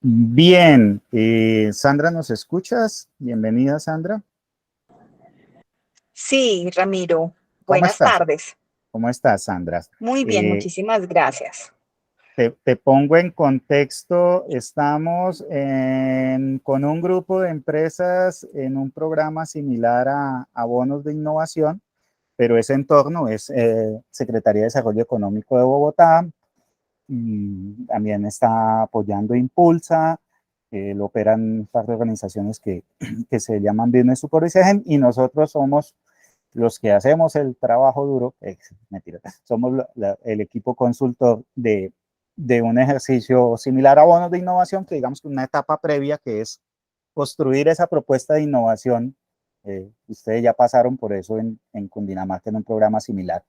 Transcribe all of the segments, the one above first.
Bien, Sandra, ¿nos escuchas? Bienvenida, Sandra. Sí, Ramiro, ¿Cómo buenas estás? tardes. ¿Cómo estás, Sandra? Muy bien, Eh, muchísimas gracias. te pongo en contexto, estamos con un grupo de empresas en un programa similar a bonos de innovación, pero ese entorno es Secretaría de Desarrollo Económico de Bogotá. También está apoyando Impulsa, lo operan un par de organizaciones que se llaman Business Supervision, y nosotros somos los que hacemos el trabajo duro, mentira, somos el equipo consultor de un ejercicio similar a bonos de innovación, que digamos que una etapa previa que es construir esa propuesta de innovación. Ustedes ya pasaron por eso en Cundinamarca en un programa similar.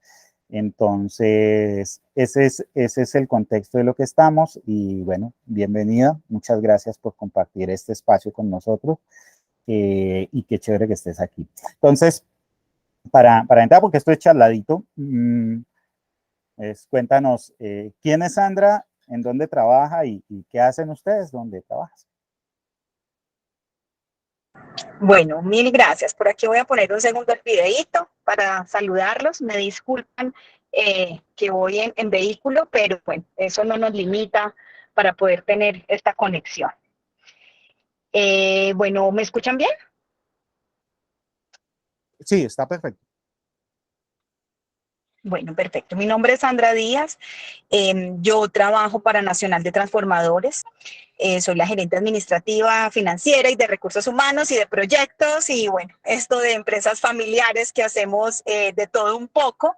Entonces, ese es el contexto de lo que estamos y bueno, bienvenida. Muchas gracias por compartir este espacio con nosotros y qué chévere que estés aquí. Entonces, para entrar, porque estoy charladito, cuéntanos quién es Sandra, en dónde trabaja y qué hacen ustedes, dónde trabajas. Bueno, mil gracias. Por aquí voy a poner un segundo el videíto para saludarlos. Me disculpan que voy en vehículo, pero bueno, eso no nos limita para poder tener esta conexión. Bueno, ¿me escuchan bien? Sí, está perfecto. Bueno, perfecto. Mi nombre es Sandra Díaz. Yo trabajo para Nacional de Transformadores. Soy la gerente administrativa, financiera y de recursos humanos y de proyectos y bueno, esto de empresas familiares que hacemos de todo un poco.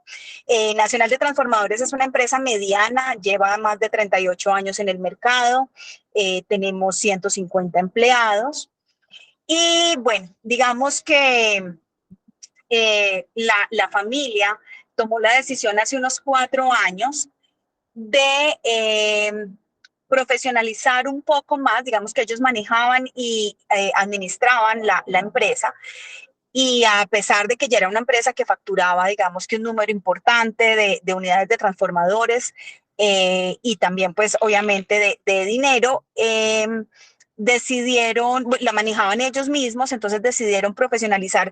Nacional de Transformadores es una empresa mediana, lleva más de 38 años en el mercado, tenemos 150 empleados y bueno, digamos que la familia tomó la decisión hace unos 4 años de profesionalizar un poco más, digamos que ellos manejaban y administraban la empresa y a pesar de que ya era una empresa que facturaba, digamos que un número importante de unidades de transformadores y también pues obviamente de dinero, decidieron, la manejaban ellos mismos, entonces decidieron profesionalizar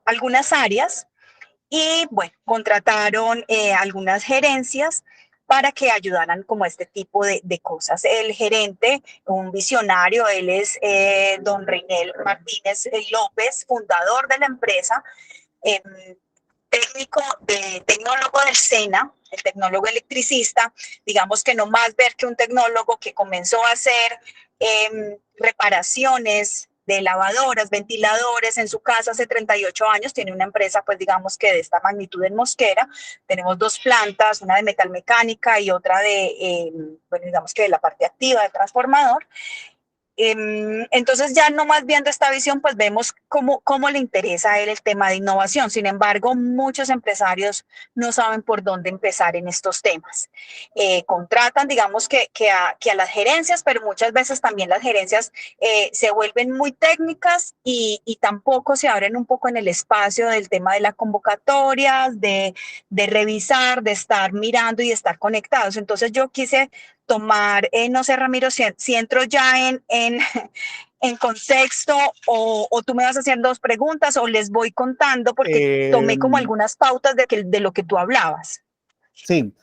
algunas áreas y bueno, contrataron algunas gerencias para que ayudaran como este tipo de cosas. El gerente, un visionario, él es don Reinel Martínez López, fundador de la empresa, eh, tecnólogo del SENA, el tecnólogo electricista, digamos que no más ver que un tecnólogo que comenzó a hacer reparaciones de lavadoras, ventiladores en su casa hace 38 años, tiene una empresa pues digamos que de esta magnitud en Mosquera, tenemos dos plantas, una de metalmecánica y otra bueno digamos que de la parte activa del transformador. Entonces ya no más viendo esta visión, pues vemos cómo le interesa a él el tema de innovación. Sin embargo, muchos empresarios no saben por dónde empezar en estos temas. Contratan, digamos que a las gerencias, pero muchas veces también las gerencias se vuelven muy técnicas y tampoco se abren un poco en el espacio del tema de la convocatoria, de revisar, de estar mirando y estar conectados. Entonces yo quise tomar, no sé, Ramiro, si entro ya en contexto o tú me vas haciendo dos preguntas o les voy contando porque Eh, tomé como algunas pautas de lo que tú hablabas. Sí,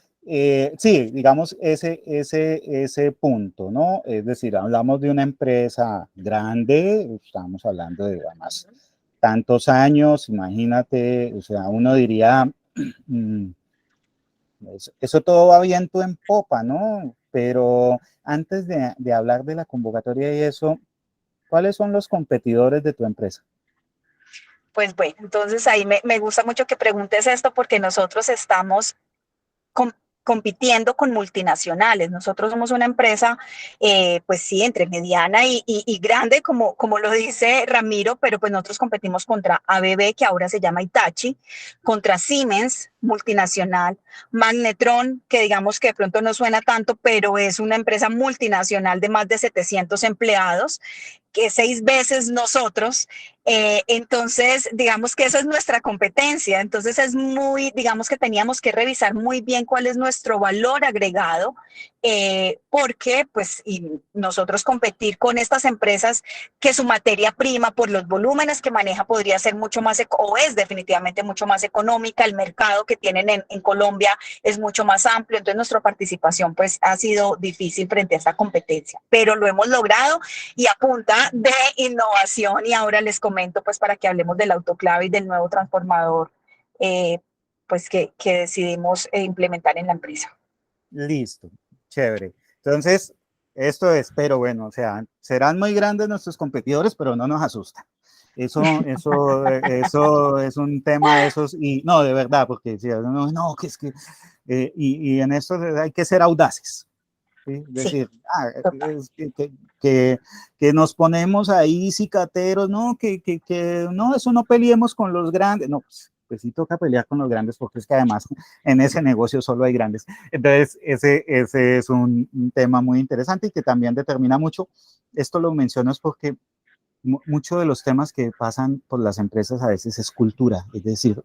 sí, digamos ese punto, ¿no? Es decir, hablamos de una empresa grande, estamos hablando de además tantos años, imagínate, o sea, uno diría, mm, eso todo va viento en popa, ¿no? Pero antes de hablar de la convocatoria y eso, ¿cuáles son los competidores de tu empresa? Pues bueno, entonces ahí me gusta mucho que preguntes esto porque nosotros estamos com compitiendo con multinacionales. Nosotros somos una empresa, pues sí, entre mediana y grande, como lo dice Ramiro, pero pues nosotros competimos contra ABB, que ahora se llama Hitachi, contra Siemens, multinacional, Magnetron, que digamos que de pronto no suena tanto, pero es una empresa multinacional de más de 700 empleados, que 6 veces nosotros. Entonces, digamos que esa es nuestra competencia. Entonces, es muy, digamos que teníamos que revisar muy bien cuál es nuestro valor agregado porque pues y nosotros competir con estas empresas que su materia prima por los volúmenes que maneja podría ser mucho más o es definitivamente mucho más económica, el mercado que tienen en Colombia es mucho más amplio, entonces nuestra participación pues ha sido difícil frente a esta competencia, pero lo hemos logrado y a punta de innovación. Y ahora les comento pues para que hablemos del autoclave y del nuevo transformador pues que decidimos implementar en la empresa. Listo, chévere. Entonces, esto es, pero bueno, o sea, serán muy grandes nuestros competidores, pero no nos asusta. Eso es un tema de esos, y no, de verdad, porque si no, no, que es que, y en esto hay que ser audaces. ¿Sí? Es decir, es que nos ponemos ahí cicateros, no, no, eso no peleemos con los grandes, no, pues sí toca pelear con los grandes porque es que además en ese negocio solo hay grandes. Entonces, ese es un tema muy interesante y que también determina mucho. Esto lo menciono es porque muchos de los temas que pasan por las empresas a veces es cultura, es decir,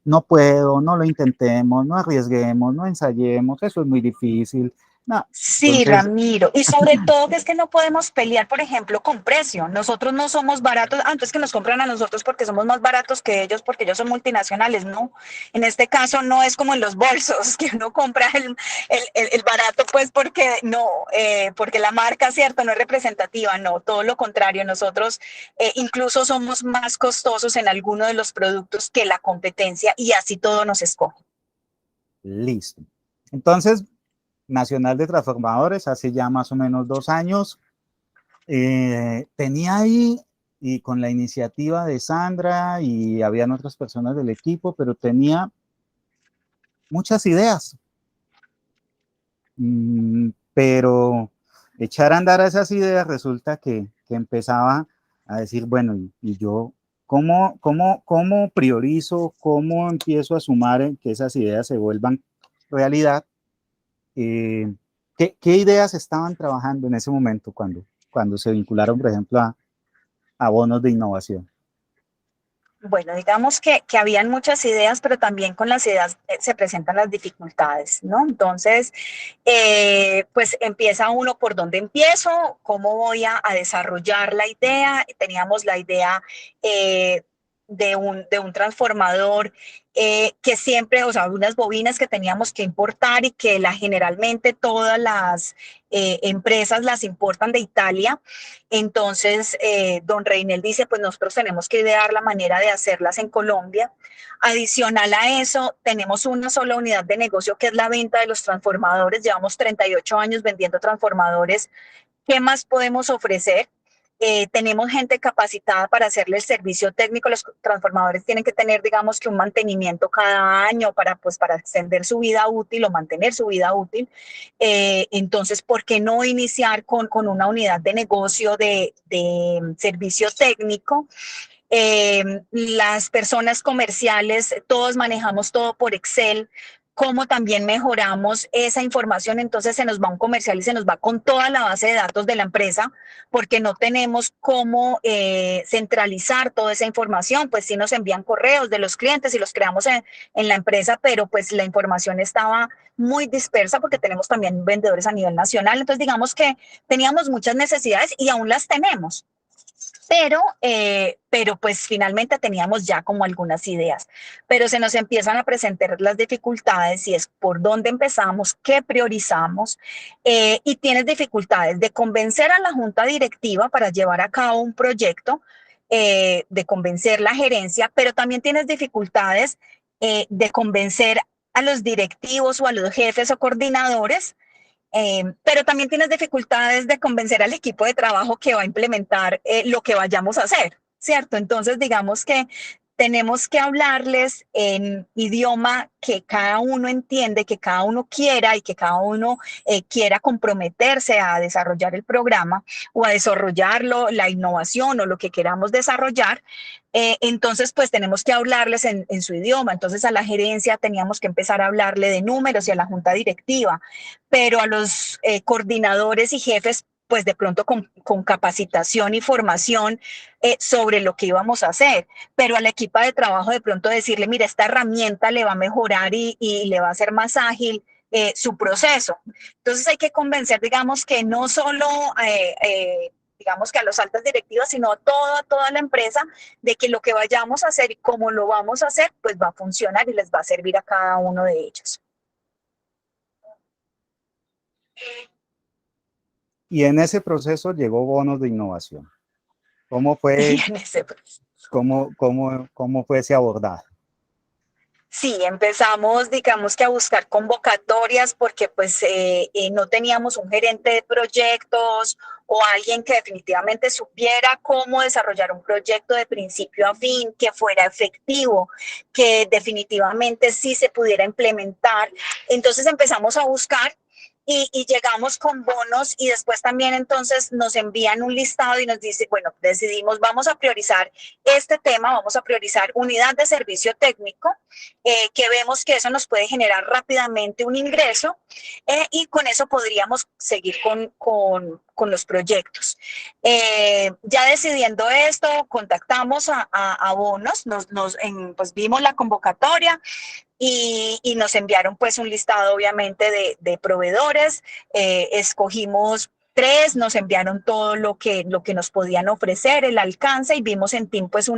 no puedo, no lo intentemos, no arriesguemos, no ensayemos, eso es muy difícil. No, Sí, entonces, Ramiro, y sobre todo que es que no podemos pelear, por ejemplo, con precio. Nosotros no somos baratos, antes que nos compran a nosotros porque somos más baratos que ellos, porque ellos son multinacionales, no. En este caso no es como en los bolsos, que uno compra el barato, pues porque no, porque la marca, cierto, no es representativa, no, todo lo contrario. Nosotros incluso somos más costosos en alguno de los productos que la competencia y así todo nos escoge. listo. Entonces, Nacional de Transformadores, hace ya más o menos 2 años, tenía ahí, y con la iniciativa de Sandra, y habían otras personas del equipo, pero tenía muchas ideas, pero echar a andar a esas ideas resulta que empezaba a decir, bueno, y yo, ¿cómo priorizo, cómo empiezo a sumar en que esas ideas se vuelvan realidad? Eh, ¿qué ideas estaban trabajando en ese momento cuando se vincularon, por ejemplo, a bonos de innovación? Bueno, digamos que habían muchas ideas, pero también con las ideas se presentan las dificultades, ¿no? Entonces, pues empieza uno por dónde empiezo, cómo voy a desarrollar la idea. Teníamos la idea de un transformador que siempre, o sea, unas bobinas que teníamos que importar y que generalmente todas las empresas las importan de Italia. Entonces, don Reinel dice, pues nosotros tenemos que idear la manera de hacerlas en Colombia. Adicional a eso, tenemos una sola unidad de negocio que es la venta de los transformadores. Llevamos 38 años vendiendo transformadores. ¿Qué más podemos ofrecer? Tenemos gente capacitada para hacerle el servicio técnico. Los transformadores tienen que tener, digamos, que un mantenimiento cada año para extender su vida útil o mantener su vida útil. Entonces, ¿por qué no iniciar con una unidad de negocio de servicio técnico? Las personas comerciales, todos manejamos todo por Excel, cómo también mejoramos esa información. Entonces se nos va un comercial y se nos va con toda la base de datos de la empresa, porque no tenemos cómo centralizar toda esa información. Pues sí nos envían correos de los clientes y los creamos en la empresa, pero pues la información estaba muy dispersa porque tenemos también vendedores a nivel nacional. Entonces digamos que teníamos muchas necesidades y aún las tenemos. Pero pues finalmente teníamos ya como algunas ideas, pero se nos empiezan a presentar las dificultades y es por dónde empezamos, qué priorizamos, y tienes dificultades de convencer a la junta directiva para llevar a cabo un proyecto, de convencer la gerencia, pero también tienes dificultades de convencer a los directivos o a los jefes o coordinadores, pero también tienes dificultades de convencer al equipo de trabajo que va a implementar lo que vayamos a hacer, ¿cierto? Entonces, digamos que tenemos que hablarles en idioma que cada uno entiende, que cada uno quiera y que cada uno quiera comprometerse a desarrollar el programa o a desarrollarlo, la innovación o lo que queramos desarrollar. Entonces, pues tenemos que hablarles en su idioma. Entonces, a la gerencia teníamos que empezar a hablarle de números y a la junta directiva, pero a los coordinadores y jefes, pues de pronto con capacitación y formación sobre lo que íbamos a hacer, pero al equipo de trabajo de pronto decirle, mira, esta herramienta le va a mejorar y le va a hacer más ágil su proceso. Entonces hay que convencer, digamos, que no solo digamos que a los altas directivas, sino a toda la empresa, de que lo que vayamos a hacer y cómo lo vamos a hacer, pues va a funcionar y les va a servir a cada uno de ellos. Y en ese proceso llegó bonos de innovación. ¿Cómo fue, cómo fue ese abordaje? Sí, empezamos, digamos que a buscar convocatorias porque pues no teníamos un gerente de proyectos o alguien que definitivamente supiera cómo desarrollar un proyecto de principio a fin, que fuera efectivo, que definitivamente sí se pudiera implementar. Entonces empezamos a buscar y llegamos con bonos y después también entonces nos envían un listado y nos dice, bueno, decidimos, vamos a priorizar este tema, vamos a priorizar unidad de servicio técnico, que vemos que eso nos puede generar rápidamente un ingreso y con eso podríamos seguir con los proyectos. Ya decidiendo esto, contactamos a bonos, pues vimos la convocatoria y nos enviaron pues un listado obviamente de proveedores, escogimos 3, nos enviaron todo lo que nos podían ofrecer, el alcance, y vimos en TIM pues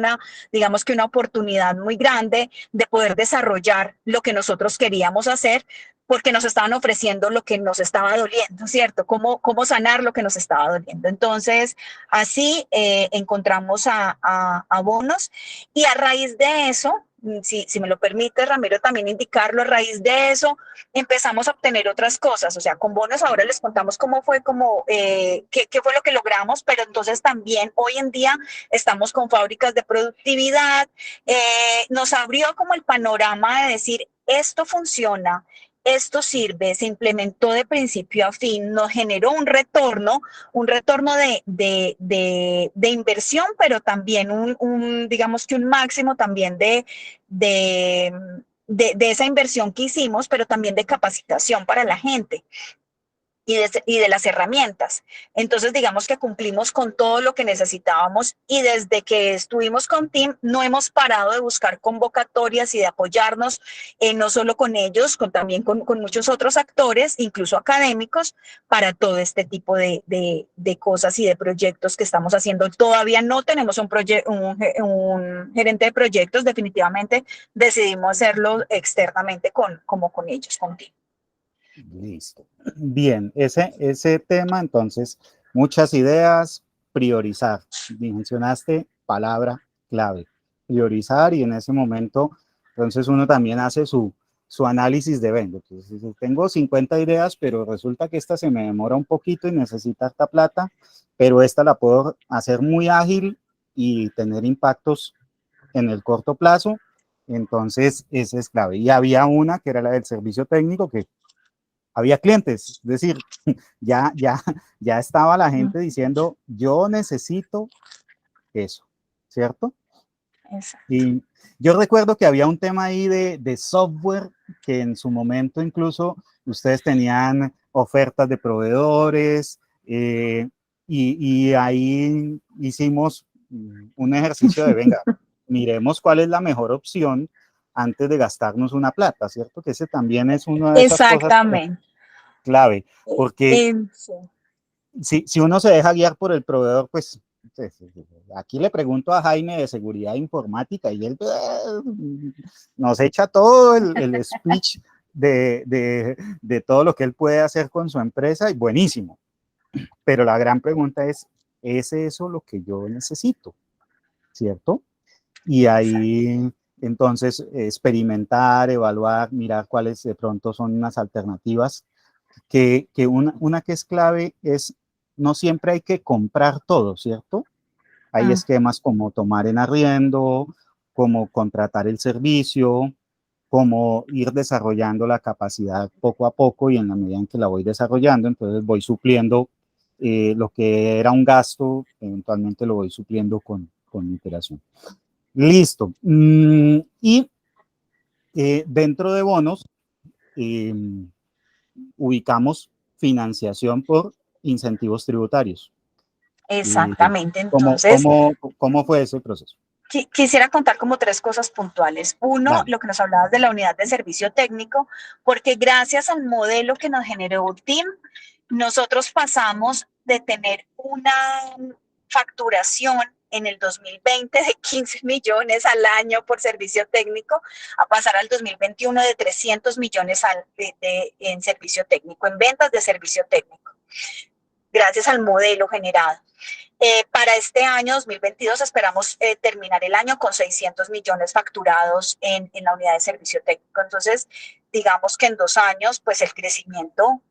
digamos que una oportunidad muy grande de poder desarrollar lo que nosotros queríamos hacer, porque nos estaban ofreciendo lo que nos estaba doliendo, ¿cierto? Cómo sanar lo que nos estaba doliendo. Entonces, así encontramos a bonos y a raíz de eso, si me lo permite, Ramiro, también indicarlo, a raíz de eso empezamos a obtener otras cosas, o sea, con bonos ahora les contamos cómo fue, qué fue lo que logramos, pero entonces también hoy en día estamos con fábricas de productividad, nos abrió como el panorama de decir, esto funciona, esto sirve, se implementó de principio a fin, nos generó un retorno de inversión, pero también digamos que un máximo también de esa inversión que hicimos, pero también de capacitación para la gente y de las herramientas. Entonces, digamos que cumplimos con todo lo que necesitábamos y desde que estuvimos con TIM no hemos parado de buscar convocatorias y de apoyarnos, no solo con ellos, también con muchos otros actores, incluso académicos, para todo este tipo de cosas y de proyectos que estamos haciendo. Todavía no tenemos un gerente de proyectos, definitivamente decidimos hacerlo externamente como con ellos, con TIM. Listo. Bien, ese tema, entonces, muchas ideas, priorizar. Mencionaste palabra clave, priorizar, y en ese momento, entonces uno también hace su análisis de venta. Entonces, tengo 50 ideas, pero resulta que esta se me demora un poquito y necesita esta plata, pero esta la puedo hacer muy ágil y tener impactos en el corto plazo. Entonces, esa es clave. Y había una que era la del servicio técnico, que había clientes, es decir, ya estaba la gente diciendo, yo necesito eso, ¿cierto? Exacto. Y yo recuerdo que había un tema ahí de software, que en su momento incluso ustedes tenían ofertas de proveedores, y ahí hicimos un ejercicio de, venga, miremos cuál es la mejor opción antes de gastarnos una plata, ¿cierto? Que ese también es una de esas cosas Exactamente. clave, porque Sí. si uno se deja guiar por el proveedor, pues aquí le pregunto a Jaime de seguridad informática y él nos echa todo el speech de todo lo que él puede hacer con su empresa, y buenísimo. Pero la gran pregunta ¿es eso lo que yo necesito? ¿Cierto? Y ahí entonces experimentar, evaluar, mirar cuáles de pronto son unas alternativas, que una que es clave es, no siempre hay que comprar todo, ¿cierto? Hay esquemas como tomar en arriendo, como contratar el servicio, como ir desarrollando la capacidad poco a poco, y en la medida en que la voy desarrollando, entonces voy supliendo lo que era un gasto, eventualmente lo voy supliendo con iteración. Listo. Y dentro de bonos, ubicamos financiación por incentivos tributarios. Exactamente. ¿Cómo, Entonces, cómo, ¿Cómo fue ese proceso? Quisiera contar como tres cosas puntuales. Uno, Vale. lo que nos hablabas de la unidad de servicio técnico, porque gracias al modelo que nos generó TIM, nosotros pasamos de tener una facturación en el 2020 de 15 millones al año por servicio técnico a pasar al 2021 de 300 millones en servicio técnico, en ventas de servicio técnico, gracias al modelo generado. Para este año 2022 esperamos terminar el año con 600 millones facturados en la unidad de servicio técnico. Entonces, digamos que en 2 años, pues el crecimiento,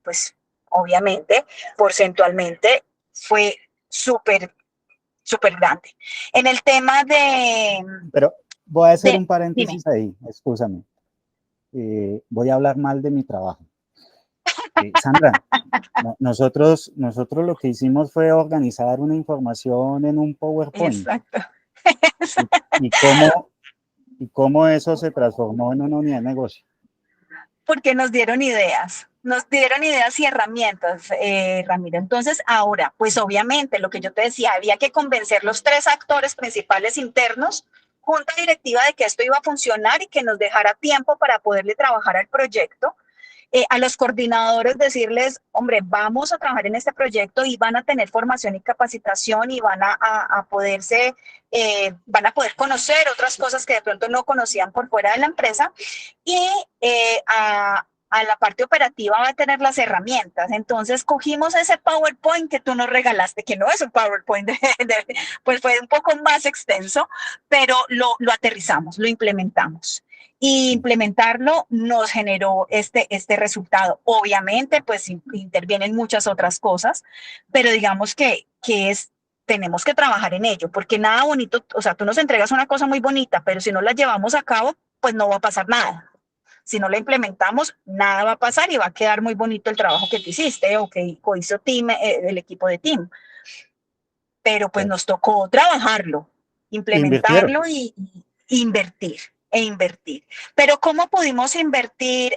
pues obviamente, porcentualmente, fue súper, súper grande. En el tema Pero voy a hacer un dime. paréntesis ahí, escúchame. Voy a hablar mal de mi trabajo. Sandra, nosotros lo que hicimos fue organizar una información en un PowerPoint. Exacto. ¿Y, y cómo, y cómo eso se transformó en una unidad de negocio? Porque nos dieron ideas y herramientas, Ramiro. Entonces, ahora, pues obviamente, lo que yo te decía, había que convencer los tres actores principales internos, junta directiva, de que esto iba a funcionar y que nos dejara tiempo para poderle trabajar al proyecto. A los coordinadores decirles, hombre, vamos a trabajar en este proyecto y van a tener formación y capacitación y van a poder conocer otras cosas que de pronto no conocían por fuera de la empresa. Y a la parte operativa va a tener las herramientas. Entonces cogimos ese PowerPoint que tú nos regalaste, que no es un PowerPoint, pues fue un poco más extenso, pero lo aterrizamos, lo implementamos. Y implementarlo nos generó este resultado. Obviamente, pues intervienen muchas otras cosas, pero digamos tenemos que trabajar en ello, porque nada bonito, o sea, tú nos entregas una cosa muy bonita, pero si no la llevamos a cabo, pues no va a pasar nada. Si no la implementamos, nada va a pasar y va a quedar muy bonito el trabajo que te hiciste o que hizo Team, el equipo de Team. Pero pues nos tocó trabajarlo, Invirtieron. implementarlo y invertir e invertir. Pero ¿cómo pudimos invertir,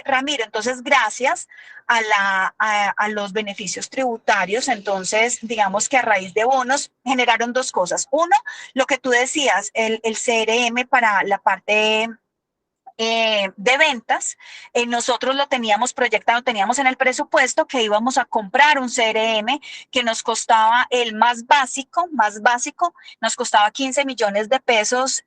Ramiro? Entonces, gracias a los beneficios tributarios, entonces, digamos que a raíz de bonos generaron dos cosas. Uno, lo que tú decías, el CRM para la parte de ventas, nosotros lo teníamos proyectado, teníamos en el presupuesto que íbamos a comprar un CRM que nos costaba el más básico, nos costaba 15 millones de pesos,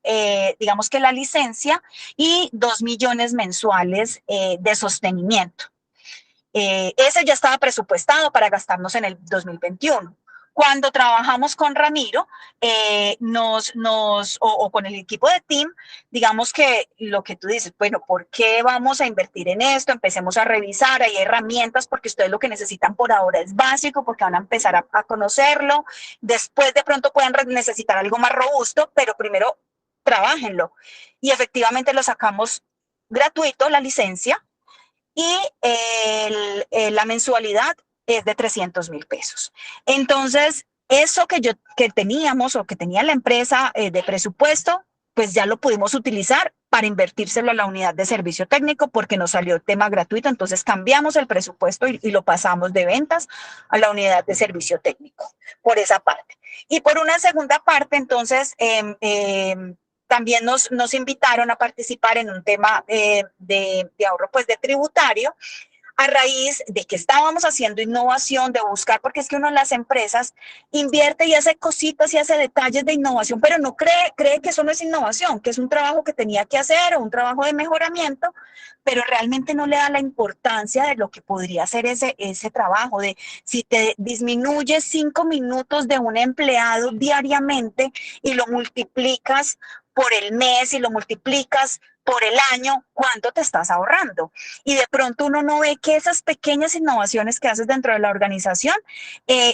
digamos que la licencia, y 2 millones mensuales de sostenimiento. Ese ya estaba presupuestado para gastarnos en el 2021. Cuando trabajamos con Ramiro o con el equipo de Team, digamos que lo que tú dices, bueno, ¿por qué vamos a invertir en esto? Empecemos a revisar, hay herramientas, porque ustedes lo que necesitan por ahora es básico, porque van a empezar a conocerlo, después de pronto puedan necesitar algo más robusto, pero primero trabájenlo. Y efectivamente lo sacamos gratuito, la licencia, y la mensualidad es de 300,000 pesos. Entonces, eso que teníamos o que tenía la empresa de presupuesto, pues ya lo pudimos utilizar para invertírselo a la unidad de servicio técnico porque nos salió el tema gratuito. Entonces cambiamos el presupuesto y lo pasamos de ventas a la unidad de servicio técnico por esa parte. Y por una segunda parte, entonces, también nos invitaron a participar en un tema de ahorro pues de tributario, a raíz de que estábamos haciendo innovación, de buscar, porque es que uno en las empresas invierte y hace cositas y hace detalles de innovación, pero no cree que eso no es innovación, que es un trabajo que tenía que hacer o un trabajo de mejoramiento, pero realmente no le da la importancia de lo que podría ser ese trabajo, de si te disminuyes 5 minutos de un empleado diariamente y lo multiplicas por el mes y lo multiplicas por el año, ¿cuánto te estás ahorrando? Y de pronto uno no ve que esas pequeñas innovaciones que haces dentro de la organización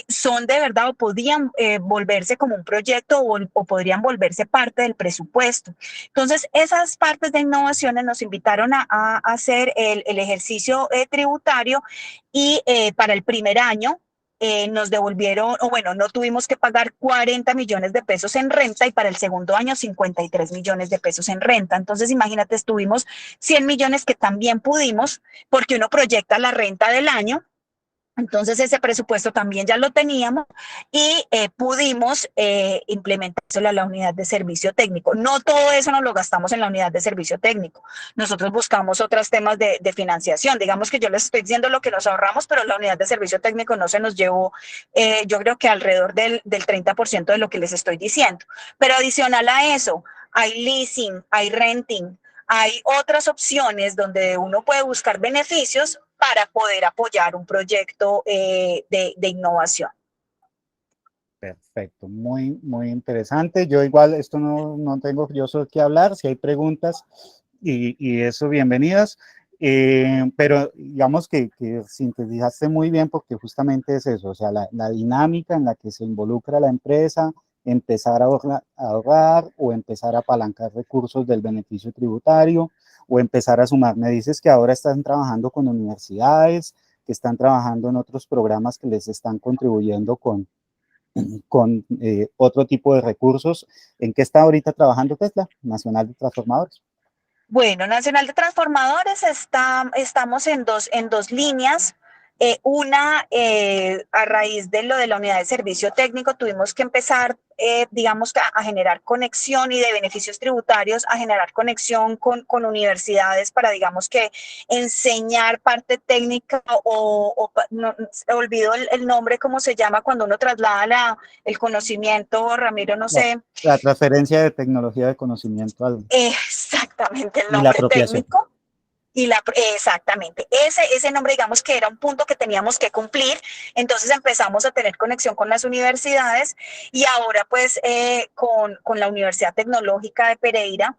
son de verdad o podían volverse como un proyecto o podrían volverse parte del presupuesto. Entonces, esas partes de innovaciones nos invitaron a hacer el ejercicio tributario y para el primer año nos devolvieron, o bueno, no tuvimos que pagar 40 millones de pesos en renta y para el segundo año 53 millones de pesos en renta. Entonces, imagínate, estuvimos 100 millones que también pudimos, porque uno proyecta la renta del año Entonces ese presupuesto también ya lo teníamos y pudimos implementárselo a la unidad de servicio técnico. No todo eso nos lo gastamos en la unidad de servicio técnico. Nosotros buscamos otros temas de financiación. Digamos que yo les estoy diciendo lo que nos ahorramos, pero la unidad de servicio técnico no se nos llevó, yo creo que alrededor del 30% de lo que les estoy diciendo. Pero adicional a eso, hay leasing, hay renting, hay otras opciones donde uno puede buscar beneficios para poder apoyar un proyecto de innovación. Perfecto, muy, muy interesante. Yo igual, esto no tengo yo solo que hablar, si hay preguntas y eso, bienvenidas. Pero digamos que sintetizaste muy bien porque justamente es eso, o sea, la dinámica en la que se involucra la empresa, empezar a ahorrar o empezar a apalancar recursos del beneficio tributario o empezar a sumar. Me dices que ahora están trabajando con universidades, que están trabajando en otros programas que les están contribuyendo con otro tipo de recursos. ¿En qué está ahorita trabajando Tesla, Nacional de Transformadores? Bueno, Nacional de Transformadores estamos en dos líneas. Una, a raíz de lo de la unidad de servicio técnico, tuvimos que empezar, digamos, a generar conexión y de beneficios tributarios, a generar conexión con universidades para, digamos, que enseñar parte técnica no, olvido el nombre, cómo se llama cuando uno traslada el conocimiento, Ramiro, no sé. La transferencia de tecnología de conocimiento Exactamente el y la nombre apropiación. técnico. Exactamente, ese nombre, digamos que era un punto que teníamos que cumplir. Entonces empezamos a tener conexión con las universidades y ahora pues con la Universidad Tecnológica de Pereira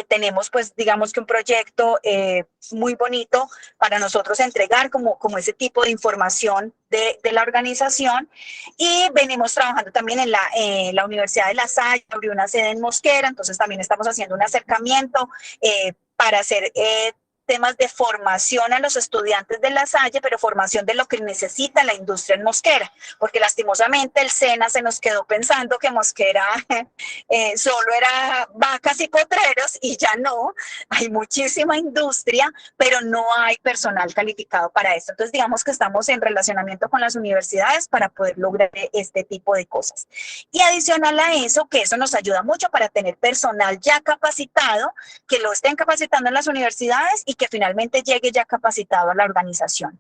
tenemos pues digamos que un proyecto muy bonito para nosotros entregar como ese tipo de información de la organización, y venimos trabajando también en la Universidad de La Salle, abrió una sede en Mosquera, entonces también estamos haciendo un acercamiento para hacer temas de formación a los estudiantes de La Salle, pero formación de lo que necesita la industria en Mosquera, porque lastimosamente el SENA se nos quedó pensando que Mosquera solo era vacas y potreros y ya no, hay muchísima industria, pero no hay personal calificado para esto. Entonces digamos que estamos en relacionamiento con las universidades para poder lograr este tipo de cosas. Y adicional a eso, que eso nos ayuda mucho para tener personal ya capacitado, que lo estén capacitando en las universidades y que finalmente llegue ya capacitado a la organización.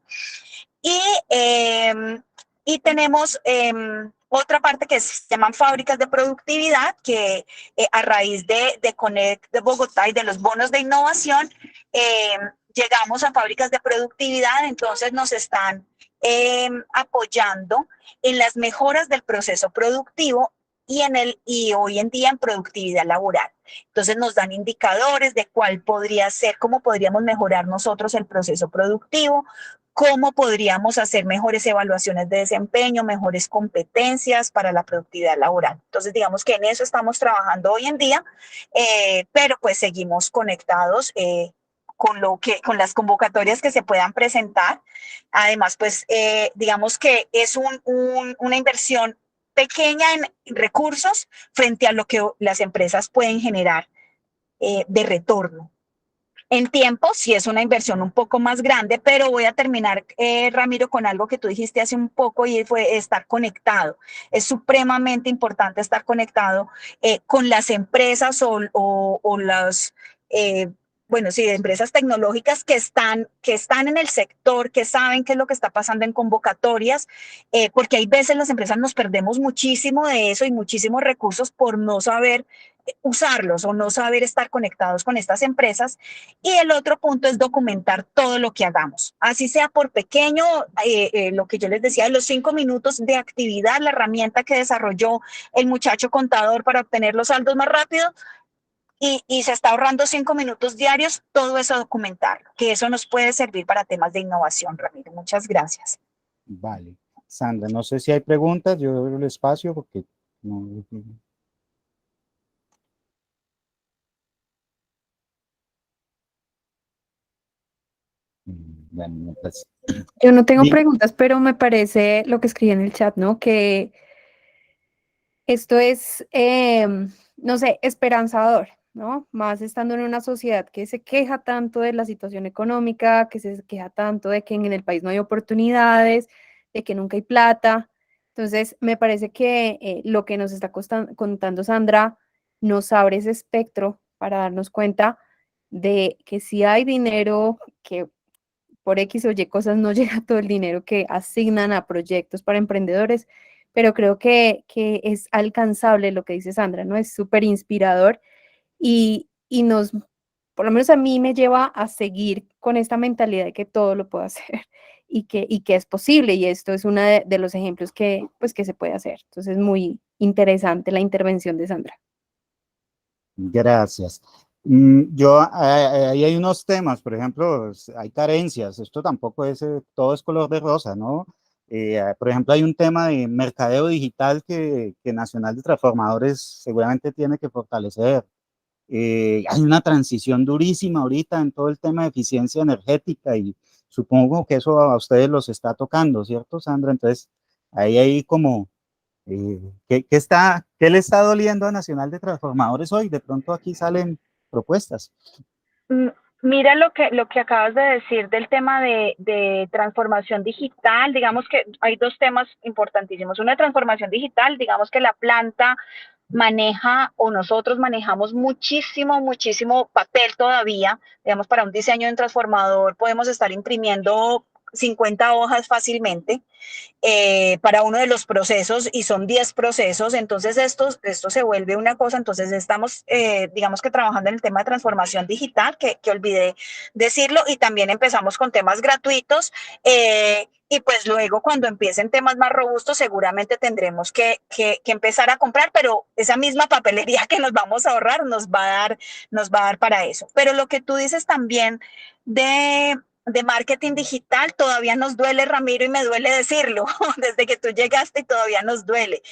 Y, y tenemos otra parte que se llaman fábricas de productividad, que a raíz de Connect de Bogotá y de los bonos de innovación, llegamos a fábricas de productividad, entonces nos están apoyando en las mejoras del proceso productivo y hoy en día en productividad laboral. Entonces nos dan indicadores de cuál podría ser, cómo podríamos mejorar nosotros el proceso productivo, cómo podríamos hacer mejores evaluaciones de desempeño, mejores competencias para la productividad laboral. Entonces, digamos que en eso estamos trabajando hoy en día, pero pues seguimos conectados con las convocatorias que se puedan presentar. Además, pues digamos que es una inversión pequeña en recursos frente a lo que las empresas pueden generar de retorno. En tiempo, sí es una inversión un poco más grande, pero voy a terminar, Ramiro, con algo que tú dijiste hace un poco y fue estar conectado. Es supremamente importante estar conectado con las empresas o las, bueno, sí, empresas tecnológicas que están en el sector, que saben qué es lo que está pasando en convocatorias, porque hay veces las empresas nos perdemos muchísimo de eso y muchísimos recursos por no saber usarlos o no saber estar conectados con estas empresas. Y el otro punto es documentar todo lo que hagamos, así sea por pequeño, lo que yo les decía de los 5 minutos de actividad, la herramienta que desarrolló el muchacho contador para obtener los saldos más rápido, y se está ahorrando 5 minutos diarios, todo eso documentarlo, que eso nos puede servir para temas de innovación, Ramiro. Muchas gracias. Vale. Sandra, no sé si hay preguntas, yo doy el espacio porque no. Bueno, pues, Yo no tengo preguntas, pero me parece lo que escribí en el chat, ¿no? Que esto es, no sé, esperanzador, ¿no? Más estando en una sociedad que se queja tanto de la situación económica, que se queja tanto de que en el país no hay oportunidades, de que nunca hay plata. Entonces, me parece que lo que nos está contando Sandra nos abre ese espectro para darnos cuenta de que si hay dinero, que por X o Y cosas no llega todo el dinero que asignan a proyectos para emprendedores, pero creo que es alcanzable lo que dice Sandra, ¿no? Es súper inspirador y nos, por lo menos a mí me lleva a seguir con esta mentalidad de que todo lo puedo hacer y que es posible y esto es uno de los ejemplos que, pues, que se puede hacer. Entonces, muy interesante la intervención de Sandra. Gracias. Ahí hay unos temas, por ejemplo, hay carencias, esto tampoco es, todo es color de rosa, ¿no? Por ejemplo, hay un tema de mercadeo digital que Nacional de Transformadores seguramente tiene que fortalecer. Hay una transición durísima ahorita en todo el tema de eficiencia energética y supongo que eso a ustedes los está tocando, ¿cierto, Sandra? Entonces, ahí hay como ¿qué le está doliendo a Nacional de Transformadores hoy? De pronto aquí salen propuestas. Mm, Mira lo que acabas de decir del tema de transformación digital. Digamos que hay dos temas importantísimos. Una, transformación digital, digamos que la planta maneja o nosotros manejamos muchísimo, muchísimo papel todavía. Digamos, para un diseño de un transformador podemos estar imprimiendo 50 hojas fácilmente para uno de los procesos y son 10 procesos, entonces esto se vuelve una cosa, entonces estamos, digamos que trabajando en el tema de transformación digital, que olvidé decirlo, y también empezamos con temas gratuitos. Y pues luego cuando empiecen temas más robustos seguramente tendremos que empezar a comprar, pero esa misma papelería que nos vamos a ahorrar nos va a dar para eso. Pero lo que tú dices también de marketing digital, todavía nos duele, Ramiro, y me duele decirlo, desde que tú llegaste y todavía nos duele.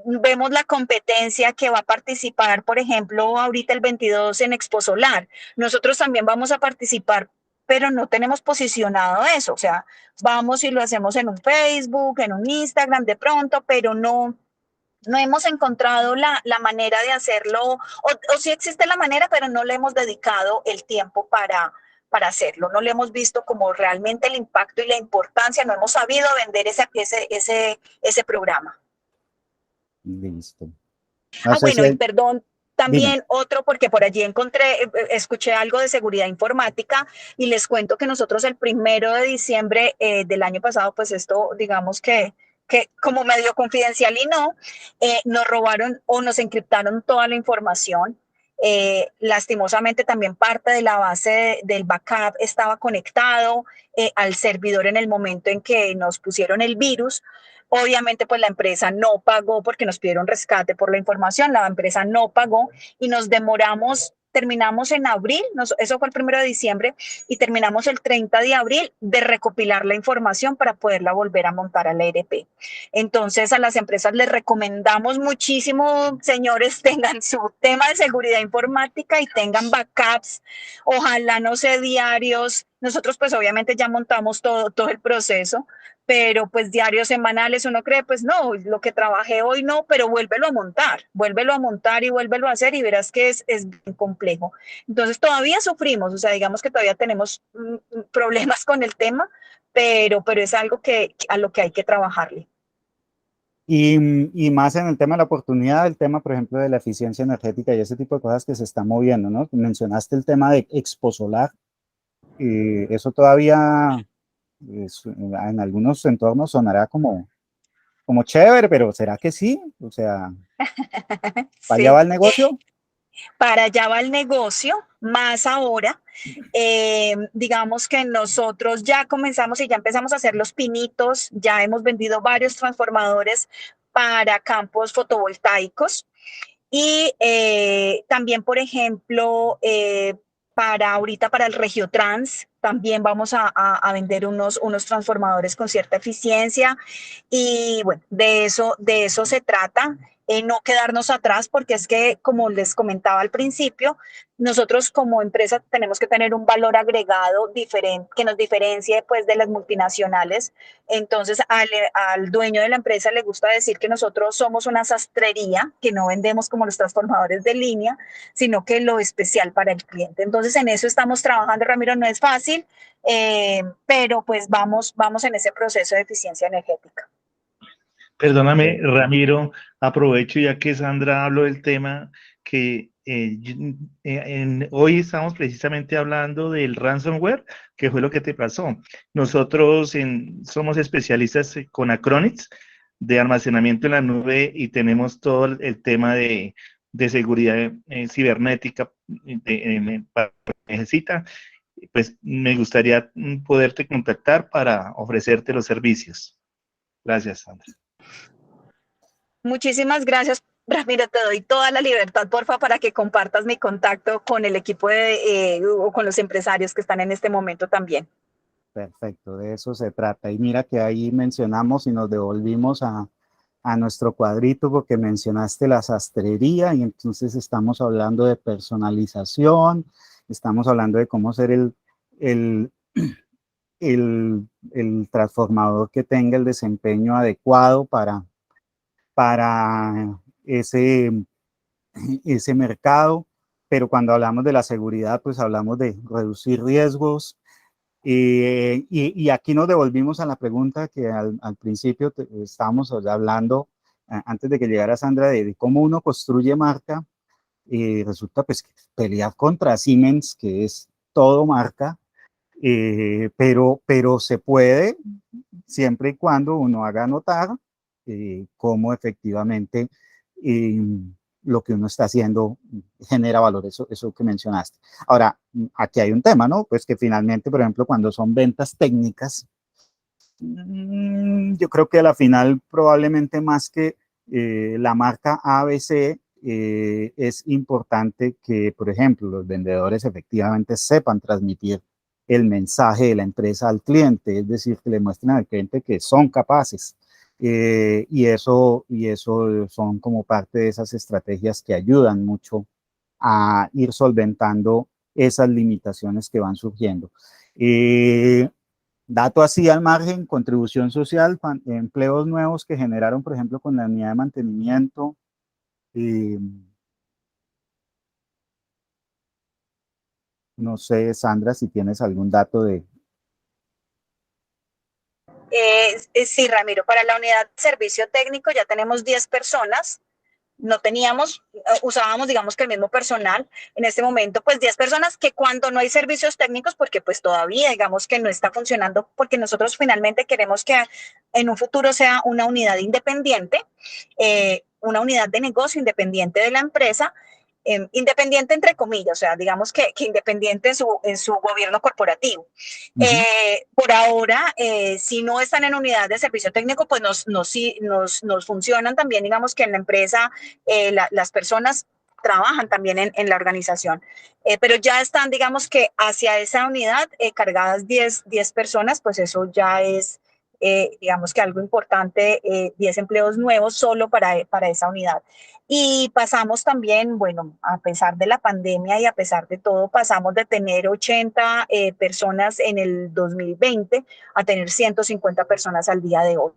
Vemos la competencia que va a participar, por ejemplo, ahorita el 22 en Expo Solar. Nosotros también vamos a participar, pero no tenemos posicionado eso. O sea, vamos y lo hacemos en un Facebook, en un Instagram de pronto, pero no hemos encontrado la manera de hacerlo, o sí existe la manera, pero no le hemos dedicado el tiempo para hacerlo, no le hemos visto como realmente el impacto y la importancia, no hemos sabido vender ese programa. Listo. No sé si Bueno, y hay, perdón, dime. también otro, porque por allí escuché algo de seguridad informática y les cuento que nosotros el 1 de diciembre del año pasado, pues esto digamos que como medio confidencial y no, nos robaron o nos encriptaron toda la información. Lastimosamente también parte de la base del backup estaba conectado al servidor en el momento en que nos pusieron el virus. Obviamente, pues la empresa no pagó porque nos pidieron rescate por la información, la empresa no pagó y nos demoramos, terminamos en abril, eso fue el 1 de diciembre, y terminamos el 30 de abril de recopilar la información para poderla volver a montar al ERP. Entonces, a las empresas les recomendamos muchísimo, señores, tengan su tema de seguridad informática y tengan backups, ojalá no sé, diarios. Nosotros pues obviamente ya montamos todo el proceso, pero pues diarios semanales uno cree, pues no, lo que trabajé hoy no, pero vuélvelo a montar y vuélvelo a hacer y verás que es bien complejo. Entonces todavía sufrimos, o sea, digamos que todavía tenemos problemas con el tema, pero es algo a lo que hay que trabajarle. Y más en el tema de la oportunidad, el tema, por ejemplo, de la eficiencia energética y ese tipo de cosas que se están moviendo, ¿no? Mencionaste el tema de Expo Solar, eso todavía en algunos entornos sonará como chévere, pero ¿será que sí? O sea, ¿para allá Sí, va el negocio? para allá va el negocio, más ahora. Digamos que nosotros ya comenzamos y ya empezamos a hacer los pinitos, ya hemos vendido varios transformadores para campos fotovoltaicos y también, por ejemplo, para el Regiotrans, también vamos a vender unos transformadores con cierta eficiencia y bueno, de eso se trata. no quedarnos atrás, porque es que, como les comentaba al principio, nosotros como empresa tenemos que tener un valor agregado diferente que nos diferencie pues de las multinacionales. Entonces al dueño de la empresa le gusta decir que nosotros somos una sastrería, que no vendemos como los transformadores de línea, sino que lo especial para el cliente. Entonces en eso estamos trabajando, Ramiro, no es fácil, pero pues vamos en ese proceso de eficiencia energética. Perdóname, Ramiro, aprovecho ya que Sandra habló del tema que hoy estamos precisamente hablando del ransomware, que fue lo que te pasó. Nosotros somos especialistas con Acronix de almacenamiento en la nube y tenemos todo el tema de seguridad cibernética para lo que necesita. Pues me gustaría poderte contactar para ofrecerte los servicios. Gracias, Sandra. Muchísimas gracias, Ramiro. Te doy toda la libertad, porfa, para que compartas mi contacto con el equipo o con los empresarios que están en este momento también. Perfecto, de eso se trata. Y mira que ahí mencionamos y nos devolvimos a nuestro cuadrito porque mencionaste la sastrería y entonces estamos hablando de personalización, estamos hablando de cómo ser el, el transformador que tenga el desempeño adecuado para ese mercado, pero cuando hablamos de la seguridad, pues hablamos de reducir riesgos. Y aquí nos devolvimos a la pregunta que al principio estábamos hablando, antes de que llegara Sandra, de cómo uno construye marca. Resulta pues que pelear contra Siemens, que es todo marca, pero se puede siempre y cuando uno haga notar cómo efectivamente lo que uno está haciendo genera valor, eso que mencionaste. Ahora, aquí hay un tema, ¿no? Pues que finalmente, por ejemplo, cuando son ventas técnicas, yo creo que a la final probablemente más que la marca ABC, es importante que, por ejemplo, los vendedores efectivamente sepan transmitir el mensaje de la empresa al cliente, es decir, que le muestren al cliente que son capaces. Y eso son como parte de esas estrategias que ayudan mucho a ir solventando esas limitaciones que van surgiendo. Dato así al margen, contribución social, empleos nuevos que generaron, por ejemplo, con la unidad de mantenimiento. No sé, Sandra, si tienes algún dato de... Sí, Ramiro, para la unidad de servicio técnico ya tenemos 10 personas. No teníamos, usábamos, digamos que el mismo personal. En este momento, pues 10 personas que cuando no hay servicios técnicos, porque pues todavía, digamos que no está funcionando, porque nosotros finalmente queremos que en un futuro sea una unidad independiente, una unidad de negocio independiente de la empresa, independiente entre comillas, o sea, digamos que independiente en su gobierno corporativo. Por ahora, si no están en unidad de servicio técnico, pues nos funcionan también, digamos que en la empresa, las personas trabajan también en la organización, pero ya están, digamos que hacia esa unidad cargadas 10 personas, pues eso ya es, digamos que algo importante, 10 empleos nuevos solo para esa unidad. Y pasamos también, bueno, a pesar de la pandemia y a pesar de todo, pasamos de tener 80 personas en el 2020 a tener 150 personas al día de hoy.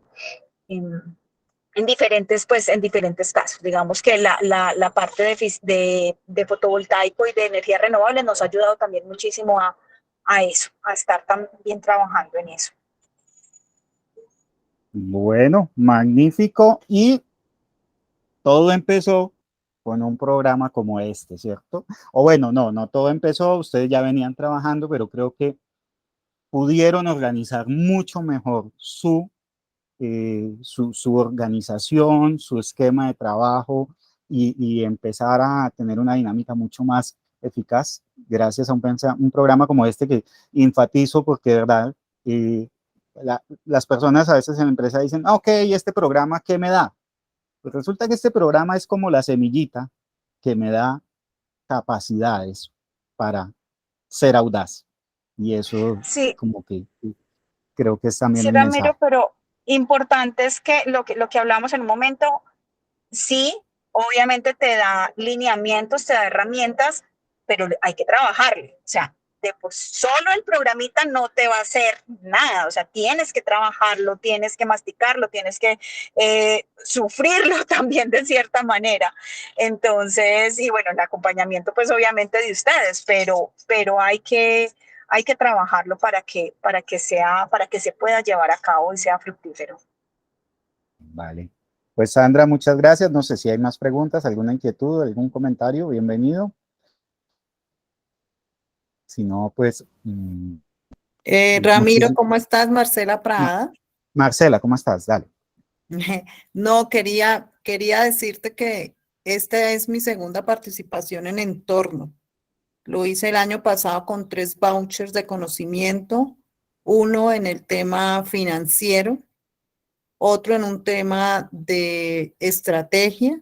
En diferentes, pues, en diferentes casos. Digamos que la parte de fotovoltaico y de energía renovable nos ha ayudado también muchísimo a eso, a estar también trabajando en eso. Bueno, magnífico. Y todo empezó con un programa como este, ¿cierto? O bueno, no todo empezó, ustedes ya venían trabajando, pero creo que pudieron organizar mucho mejor su organización, su esquema de trabajo y empezar a tener una dinámica mucho más eficaz gracias a un programa como este que enfatizo porque de verdad las personas a veces en la empresa dicen, ok, este programa, ¿qué me da? Pues resulta que este programa es como la semillita que me da capacidades para ser audaz. Y eso Sí, como que creo que es también sí, el mensaje. Ramiro, pero importante es que lo que hablamos en un momento, sí, obviamente te da lineamientos, te da herramientas, pero hay que trabajarle. O sea, solo el programita no te va a hacer nada. O sea, tienes que trabajarlo, tienes que masticarlo, tienes que sufrirlo también de cierta manera. Entonces, y bueno, el acompañamiento pues obviamente de ustedes, pero hay que trabajarlo para que se pueda llevar a cabo y sea fructífero. Vale. Pues Sandra, muchas gracias. No sé si hay más preguntas, alguna inquietud, algún comentario, bienvenido. Si no, pues... Ramiro, ¿cómo estás? Marcela Prada. Marcela, ¿cómo estás? Dale. No, quería decirte que esta es mi segunda participación en Entorno. Lo hice el año pasado con 3 vouchers de conocimiento, uno en el tema financiero, otro en un tema de estrategia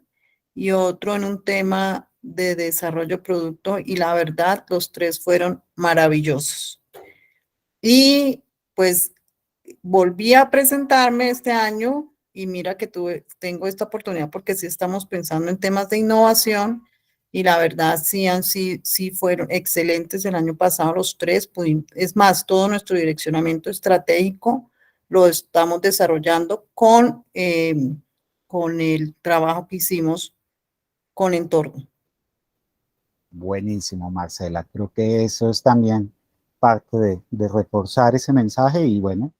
y otro en un tema de desarrollo de producto, y la verdad, los 3 fueron maravillosos. Y pues volví a presentarme este año y mira que tengo esta oportunidad porque sí estamos pensando en temas de innovación y la verdad sí fueron excelentes el año pasado los 3. Es más, todo nuestro direccionamiento estratégico lo estamos desarrollando con el trabajo que hicimos con Entorno. Buenísimo, Marcela. Creo que eso es también parte de reforzar ese mensaje y bueno,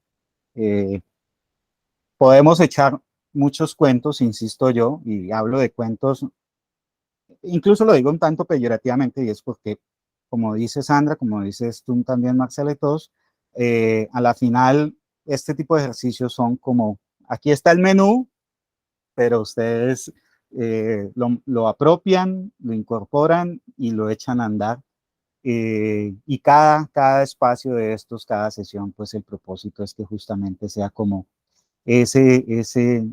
podemos echar muchos cuentos, insisto yo, y hablo de cuentos, incluso lo digo un tanto peyorativamente, y es porque, como dice Sandra, como dices tú también, Marcela, y todos, a la final, este tipo de ejercicios son como, aquí está el menú, pero ustedes lo apropian, lo incorporan y lo echan a andar. Y cada espacio de estos, cada sesión, pues el propósito es que justamente sea como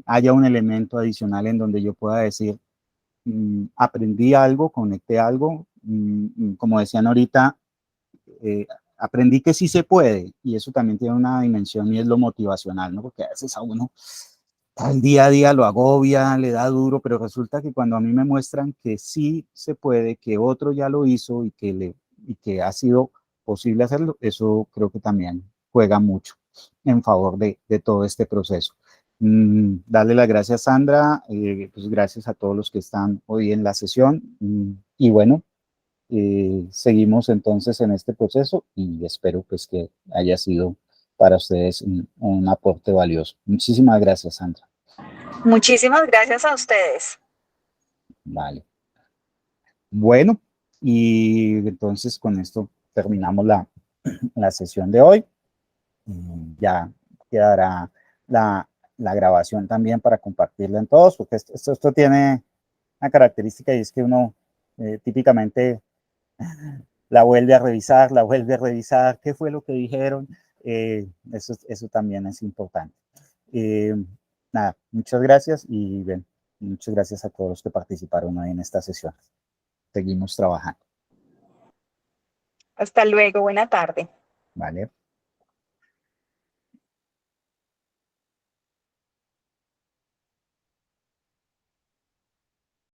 haya un elemento adicional en donde yo pueda decir, aprendí algo, conecté algo, como decían ahorita, aprendí que sí se puede, y eso también tiene una dimensión y es lo motivacional, ¿no? Porque a veces a uno al día a día lo agobia, le da duro, pero resulta que cuando a mí me muestran que sí se puede, que otro ya lo hizo y que ha sido posible hacerlo, eso creo que también juega mucho en favor de todo este proceso. Darle las gracias, Sandra, pues gracias a todos los que están hoy en la sesión, y bueno, seguimos entonces en este proceso y espero pues que haya sido para ustedes un aporte valioso. Muchísimas gracias, Sandra. Muchísimas gracias a ustedes. Vale. Bueno, y entonces con esto terminamos la sesión de hoy. Ya quedará la grabación también para compartirla en todos, porque esto tiene una característica y es que uno típicamente la vuelve a revisar, qué fue lo que dijeron. Eso también es importante. Nada, muchas gracias y bien, muchas gracias a todos los que participaron hoy en esta sesión. Seguimos trabajando. Hasta luego, buena tarde. Vale.